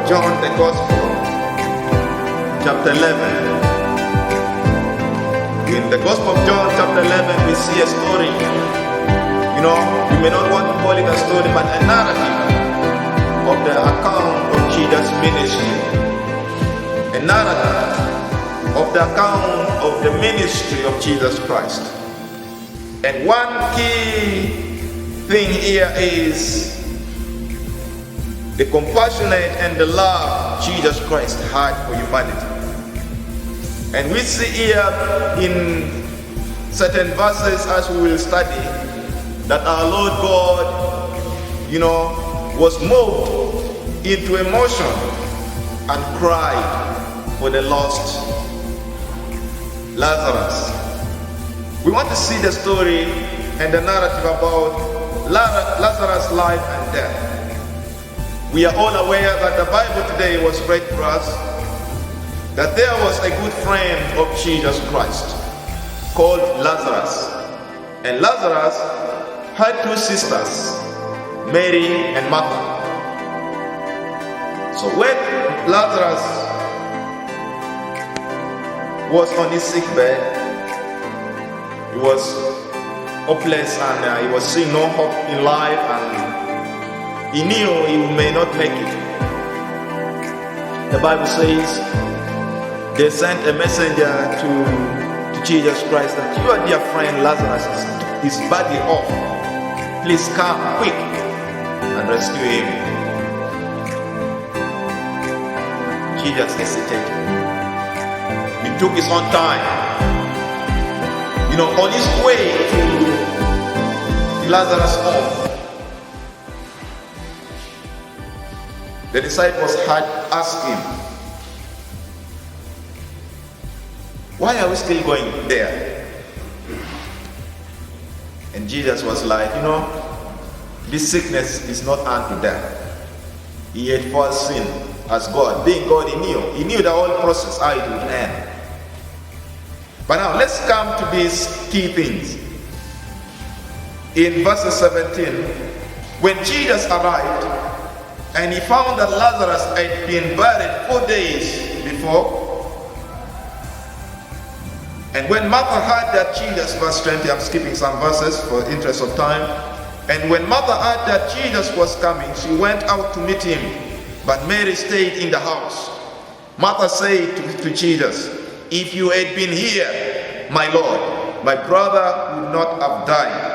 of John, the Gospel, chapter 11. In the Gospel of John, chapter 11, we see a story. You may not want to call it a story, but a narrative of the account of Jesus' ministry. A narrative of the account of the ministry of Jesus Christ. And one key thing here is the compassionate and the love Jesus Christ had for humanity. And we see here in certain verses, as we will study, that our Lord God, was moved into emotion and cried for the lost Lazarus. We want to see the story and the narrative about Lazarus' life and death. We are all aware that the Bible today was read for us, that there was a good friend of Jesus Christ called Lazarus. And Lazarus had two sisters, Mary and Martha. So when Lazarus was on his sick bed, he was hopeless and he was seeing no hope in life, and he knew he may not make it. The Bible says they sent a messenger to Jesus Christ that your dear friend Lazarus is badly off. Please come quick and rescue him. Jesus hesitated. He took his own time. On his way to Lazarus' home, the disciples had asked him, why are we still going there? And Jesus was like, this sickness is not unto death. He had first sinned as God. Being God, he knew the whole process, how it would end. But now let's come to these key things. In verse 17, when Jesus arrived and he found that Lazarus had been buried 4 days before, and when Martha heard that Jesus, verse 20, I'm skipping some verses for interest of time. And when Martha heard that Jesus was coming, she went out to meet him, but Mary stayed in the house. Martha said to Jesus, if you had been here, my Lord, my brother would not have died.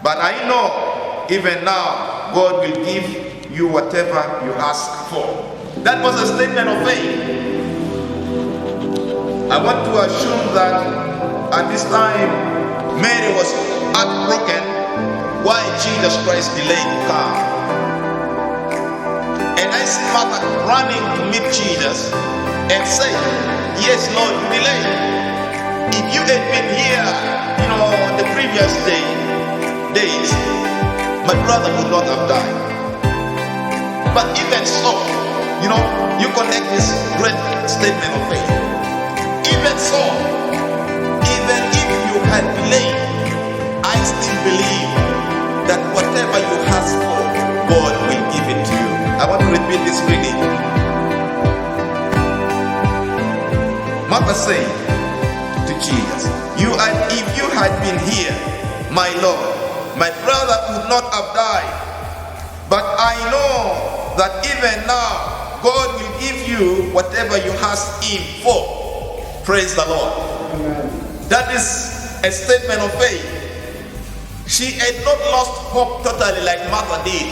But I know, even now, God will give you whatever you ask for. That was a statement of faith. I want to assume that at this time, Mary was heartbroken why Jesus Christ delayed to come. And I see Martha running to meet Jesus and say, yes, Lord, you delayed. If you had been here, the previous days, my brother would not have died. But even so, you connect this great statement of faith. Even so, even if you had delayed, I still believe that whatever you ask for, God will give it to you. I want to repeat this reading. Martha said to Jesus, if you had been here, my Lord, my brother would not have died. But I know that even now, God will give you whatever you ask him for. Praise the Lord. Amen. That is a statement of faith. She had not lost hope totally like Martha did.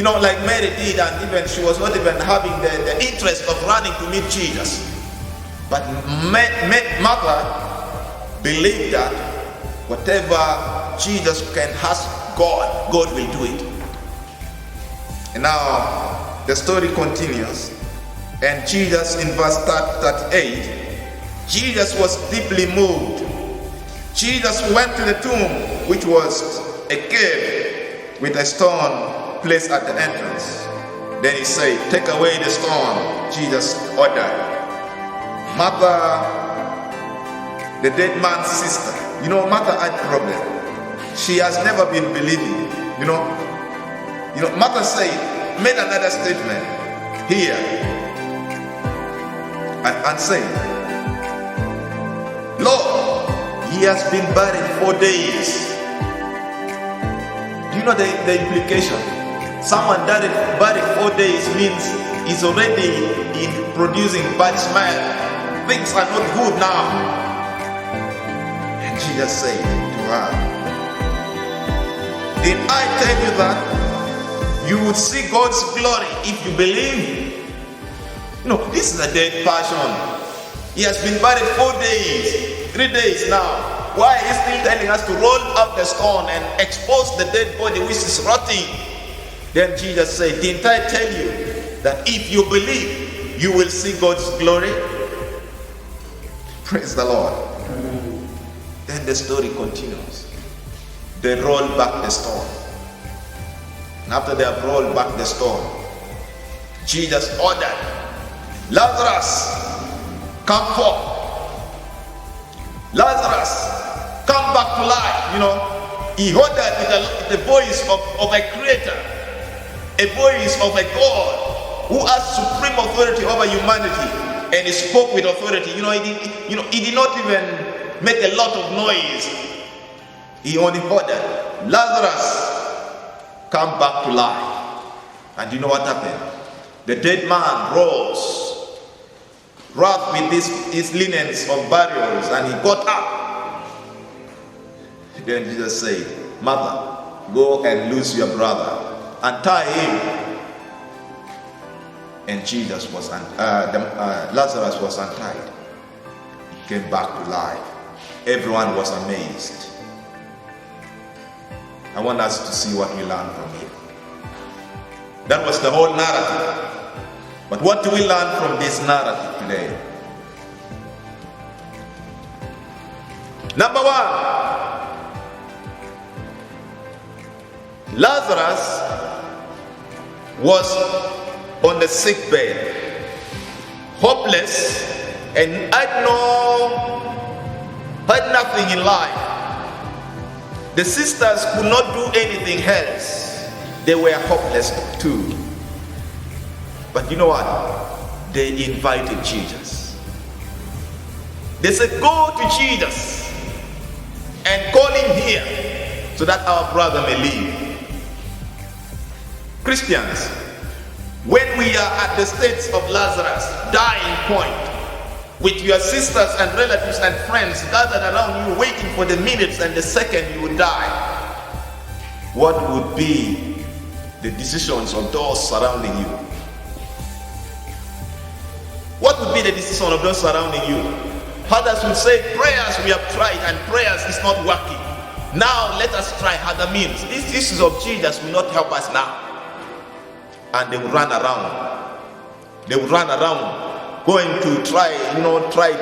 Like Mary did, and even she was not even having the interest of running to meet Jesus. But Martha believed that whatever Jesus can ask God, God will do it. And now the story continues. And Jesus, in verse 38, Jesus was deeply moved. Jesus went to the tomb, which was a cave with a stone placed at the entrance. Then he said, take away the stone, Jesus ordered. Martha, the dead man's sister, Martha had a problem. She has never been believing. Martha made another statement. here and say, Lord, he has been buried 4 days. Do you know the implication? Someone buried 4 days means he's already in producing bad smell. Things are not good now. And Jesus said to her, did I tell you that you would see God's glory if you believe? No, this is a dead person. He has been buried 4 days, 3 days now. Why is he still telling us to roll up the stone and expose the dead body which is rotting? Then Jesus said, didn't I tell you that if you believe, you will see God's glory? Praise the Lord. Then the story continues. They roll back the stone. And after they have rolled back the stone, Jesus ordered, Lazarus, come forth. Lazarus, come back to life. He ordered with the voice of a creator, a voice of a God who has supreme authority over humanity, and he spoke with authority. He did not even make a lot of noise. He only ordered, Lazarus, come back to life. And you know what happened? The dead man rose, wrapped with his linens of burials, and he got up. Then Jesus said, Mother, go and loose your brother and tie him. And Lazarus was untied. He came back to life. Everyone was amazed. I want us to see what we learn from here. That was the whole narrative. But what do we learn from this narrative today? Number one, Lazarus was on the sick bed, hopeless, and had nothing in life. The sisters could not do anything else. They were hopeless too. But you know what? They invited Jesus. They said, go to Jesus and call him here so that our brother may live. Christians, when we are at the state of Lazarus, dying point, with your sisters and relatives and friends gathered around you, waiting for the minutes and the second you would die, what would be the decisions of those surrounding you? What would be the decision of those surrounding you? Others will say, prayers we have tried and prayers is not working. Now let us try other means. These issues of Jesus will not help us now. And they will run around. They will run around, going to try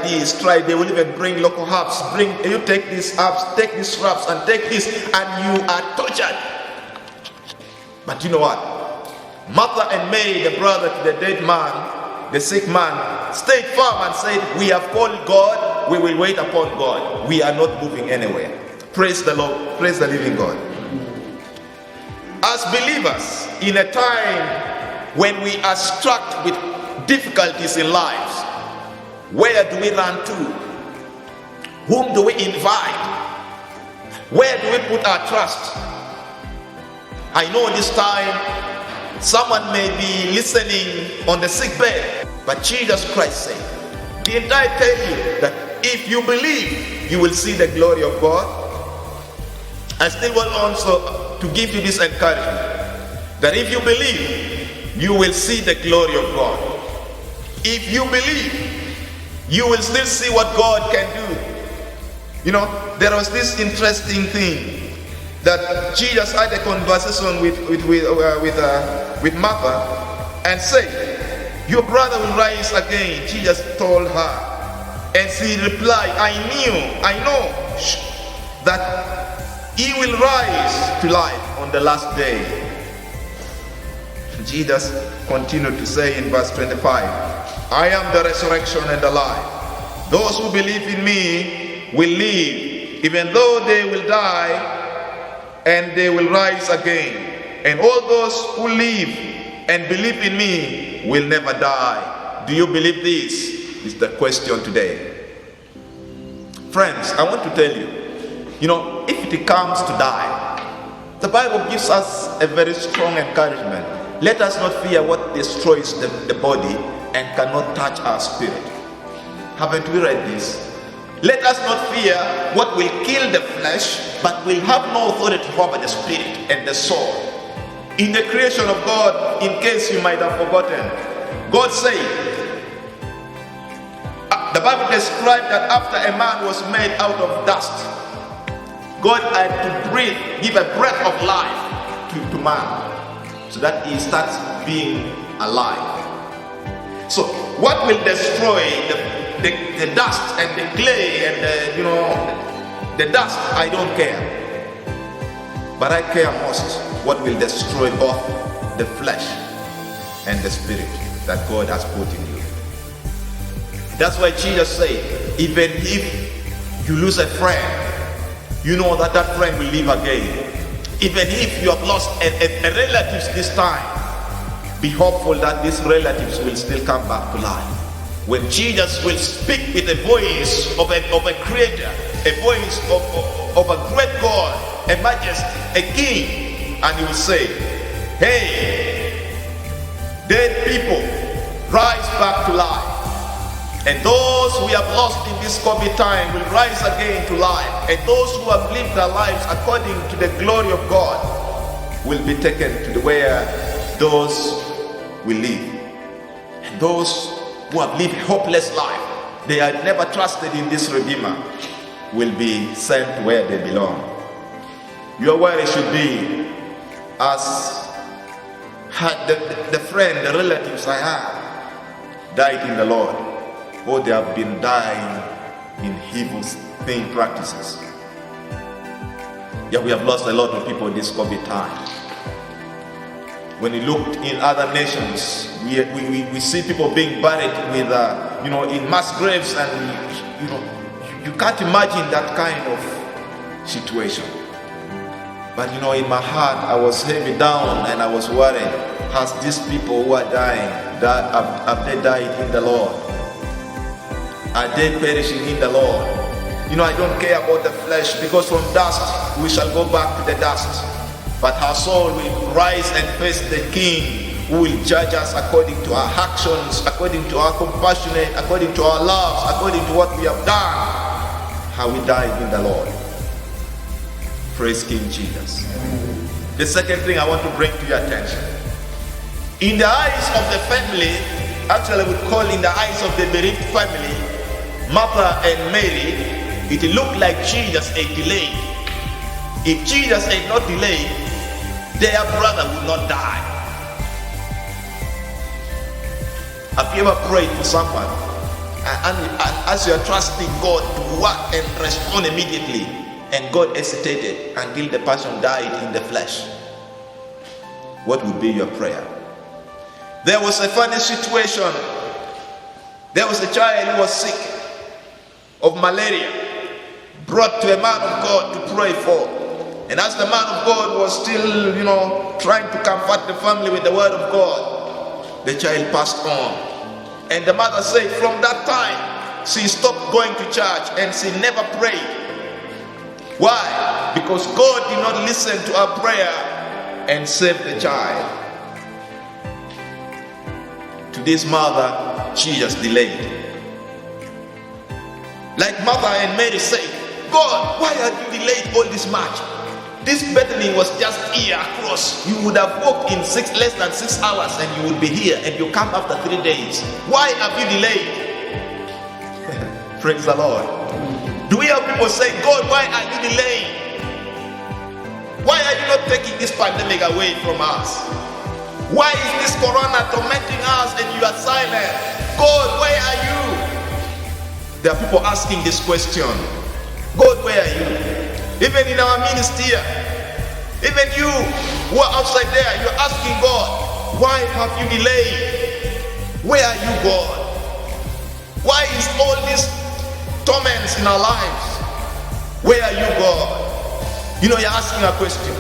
this, they will even bring local herbs. You take these herbs, take these shrubs, and take this, and you are tortured. But you know what? Martha and Mary, the brother to the dead man, the sick man, stayed firm and said, we have called God, we will wait upon God. We are not moving anywhere. Praise the Lord, praise the living God. As believers, in a time when we are struck with difficulties in lives, where do we run to? Whom do we invite? Where do we put our trust? I know this time someone may be listening on the sick bed, but Jesus Christ said, didn't I tell you that if you believe, you will see the glory of God? I still want also to give you this encouragement, that if you believe, you will see the glory of God. If you believe, you will still see what God can do. There was this interesting thing that Jesus had a conversation with Martha and said, your brother will rise again. Jesus told her, and she replied, I know that he will rise to life on the last day. Jesus continued to say in verse 25, I am the resurrection and the life. Those who believe in me will live, even though they will die, and they will rise again. And all those who live and believe in me will never die. Do you believe this? Is the question today. Friends, I want to tell you, if it comes to die, the Bible gives us a very strong encouragement. Let us not fear what destroys the body and cannot touch our spirit. Haven't we read this? Let us not fear what will kill the flesh, but will have no authority over the spirit and the soul. In the creation of God, in case you might have forgotten, God said, the Bible described that after a man was made out of dust, God had to breathe, give a breath of life to man, so that he starts being alive. So, what will destroy the dust and the clay and the dust? I don't care, but I care most what will destroy both the flesh and the spirit that God has put in you. That's why Jesus said, even if you lose a friend, you know that that friend will live again. Even if you have lost a relative this time, be hopeful that these relatives will still come back to life. When Jesus will speak with the voice of a creator, a voice of a great God, a majesty, a king, and he will say, hey, dead people, rise back to life. And those we have lost in this COVID time will rise again to life. And those who have lived their lives according to the glory of God will be taken to where those will live. And those who have lived a hopeless life, they had never trusted in this Redeemer, will be sent where they belong. Your worry should be, as the friend, the relatives I have died in the Lord, or they have been dying in evil thing practices. Yeah, we have lost a lot of people this COVID time. When you look in other nations, we see people being buried with, in mass graves, and you can't imagine that kind of situation. But in my heart, I was heavy down and I was worried. Has these people who are dying, have they died in the Lord? Are they perishing in the Lord? I don't care about the flesh, because from dust we shall go back to the dust. But our soul will rise and face the King, who will judge us according to our actions, according to our compassion, according to our loves, according to what we have done, how we died in the Lord. Praise King Jesus. The second thing I want to bring to your attention, in the eyes of the family, actually I would call in the eyes of the bereaved family, Martha and Mary, it looked like Jesus had delayed. If Jesus had not delayed, their brother would not die. Have you ever prayed for someone and as you are trusting God to work and respond immediately, and God hesitated until the person died in the flesh? What would be your prayer? There was a funny situation. There was a child who was sick of malaria, brought to a man of God to pray for. And as the man of God was still, trying to comfort the family with the word of God, the child passed on. And the mother said from that time, she stopped going to church and she never prayed. Why? Because God did not listen to her prayer and save the child. To this mother, Jesus delayed. Like Martha and Mary said, God, why have you delayed all this much? This Bethany was just here across. You would have walked in less than 6 hours and you would be here, and you come after 3 days. Why have you delayed? Praise the Lord. Do we have people say, God, why are you delaying? Why are you not taking this pandemic away from us? Why is this corona tormenting us and you are silent? God, where are you? There are people asking this question. God, where are you? Even in our ministry, even you who are outside there, you're asking God, why have you delayed? Where are you, God? Why is all these torments in our lives? Where are you, God? You're asking a question.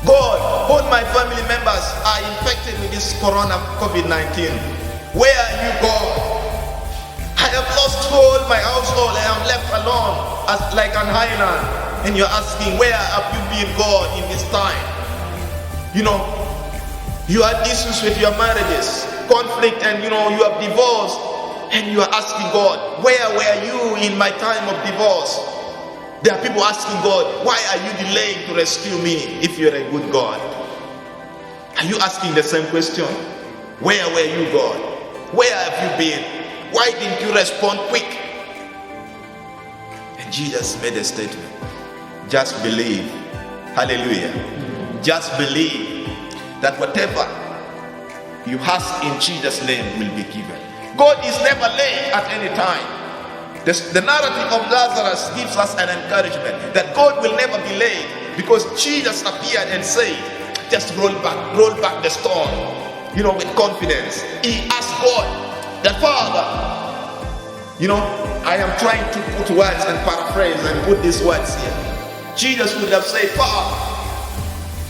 God, all my family members are infected with this corona COVID-19. Where are you, God? I have lost all my household. I am left alone as like an island. And you're asking, where have you been, God, in this time? You know, you had issues with your marriages, conflict, and you have divorced. And you are asking God, where were you in my time of divorce? There are people asking God, why are you delaying to rescue me if you're a good God? Are you asking the same question? Where were you, God? Where have you been? Why didn't you respond quick? And Jesus made a statement. Just believe. Hallelujah. Just believe that whatever you ask in Jesus' name will be given. God is never late at any time. The narrative of Lazarus gives us an encouragement that God will never be late, because Jesus appeared and said, just roll back the stone, with confidence. He asked God, the Father, I am trying to put words and paraphrase and put these words here. Jesus would have said, Father,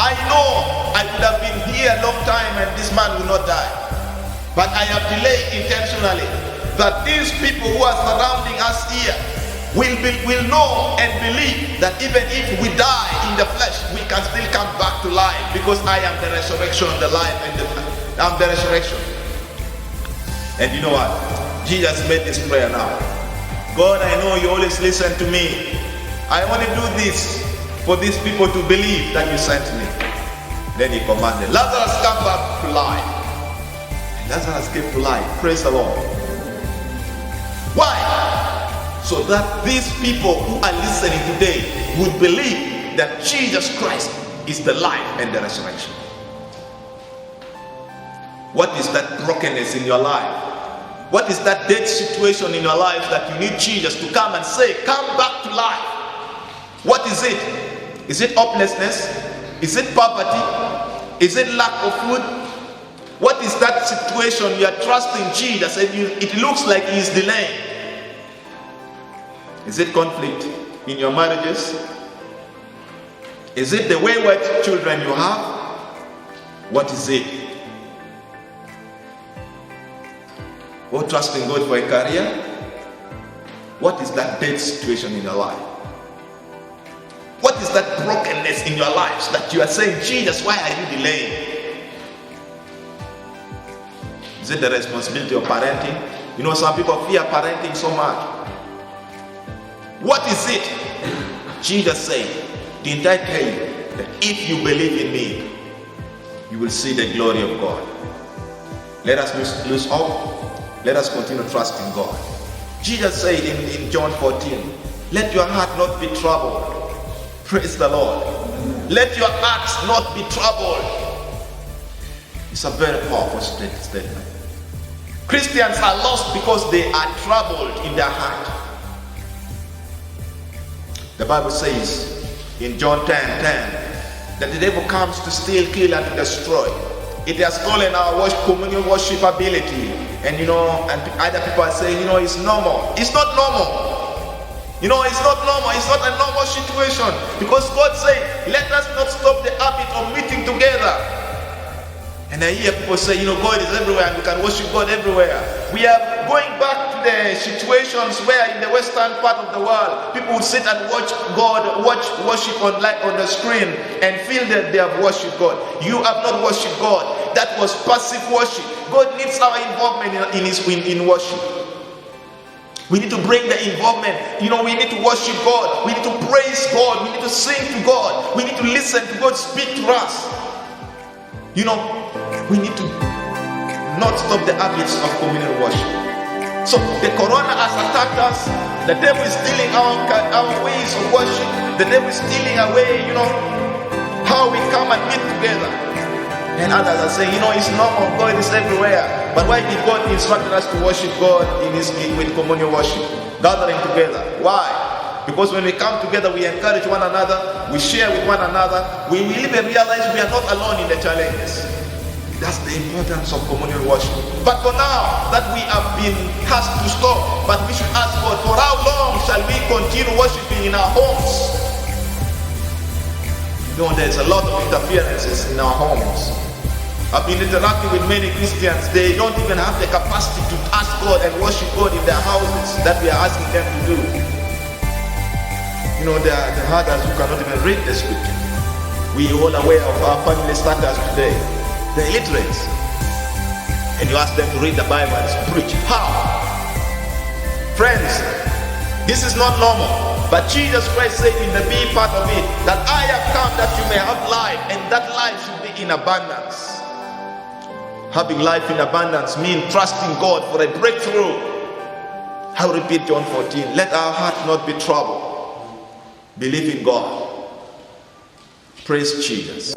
I know I would have been here a long time and this man will not die. But I have delayed intentionally, that these people who are surrounding us here will know and believe that even if we die in the flesh, we can still come back to life, because I am the resurrection, the life, and I'm the resurrection. And you know what? Jesus made this prayer now. God, I know you always listen to me. I want to do this for these people to believe that you sent me. Then he commanded, Lazarus, come back to life. And Lazarus came to life. Praise the Lord. Why? So that these people who are listening today would believe that Jesus Christ is the life and the resurrection. What is that brokenness in your life? What is that dead situation in your life that you need Jesus to come and say, come back to life? What is it? Is it hopelessness? Is it poverty? Is it lack of food? What is that situation you are trusting Jesus and it looks like he is delaying? Is it conflict in your marriages? Is it the wayward children you have? What is it? Or trusting God for a career? What is that dead situation in your life? What is that brokenness in your lives that you are saying, Jesus, why are you delaying? Is it the responsibility of parenting? Some people fear parenting so much. What is it? Jesus said, didn't I tell you that if you believe in me, you will see the glory of God? Let us lose hope. Let us continue trusting God. Jesus said in John 14, let your heart not be troubled. Praise the Lord. Let your hearts not be troubled. It's a very powerful statement. Christians are lost because they are troubled in their heart. The Bible says in John 10:10 that the devil comes to steal, kill, and to destroy. It has stolen our communion worshipability. And and other people are saying, it's normal. It's not normal. It's not normal. It's not a normal situation. Because God said, let us not stop the habit of meeting together. And I hear people say, God is everywhere and we can worship God everywhere. We are going back to the situations where in the western part of the world, people would sit and watch God, worship on the screen and feel that they have worshipped God. You have not worshipped God. That was passive worship. God needs our involvement in worship. We need to bring the involvement. We need to worship God. We need to praise God. We need to sing to God. We need to listen to God speak to us. We need to not stop the habits of communal worship. So the corona has attacked us. The devil is stealing our ways of worship. The devil is stealing away, how we come and meet together. And others are saying, it's normal, God is everywhere. But why did God instruct us to worship God with communal worship? Gathering together. Why? Because when we come together, we encourage one another, we share with one another, we even realize we are not alone in the challenges. That's the importance of communal worship. But for now, that we have been asked to stop, but we should ask God, for how long shall we continue worshiping in our homes? You know, there's a lot of interferences in our homes. I've been interacting with many Christians. They don't even have the capacity to ask God and worship God in their houses that we are asking them to do. You know, there are others who cannot even read the scripture. We are all aware of our family status today. They're illiterate. And you ask them to read the Bible and preach. How? Friends, this is not normal. But Jesus Christ said in the B part of it, that I have come that you may have life, and that life should be in abundance. Having life in abundance means trusting God for a breakthrough. I'll repeat John 14. Let our heart not be troubled. Believe in God. Praise Jesus.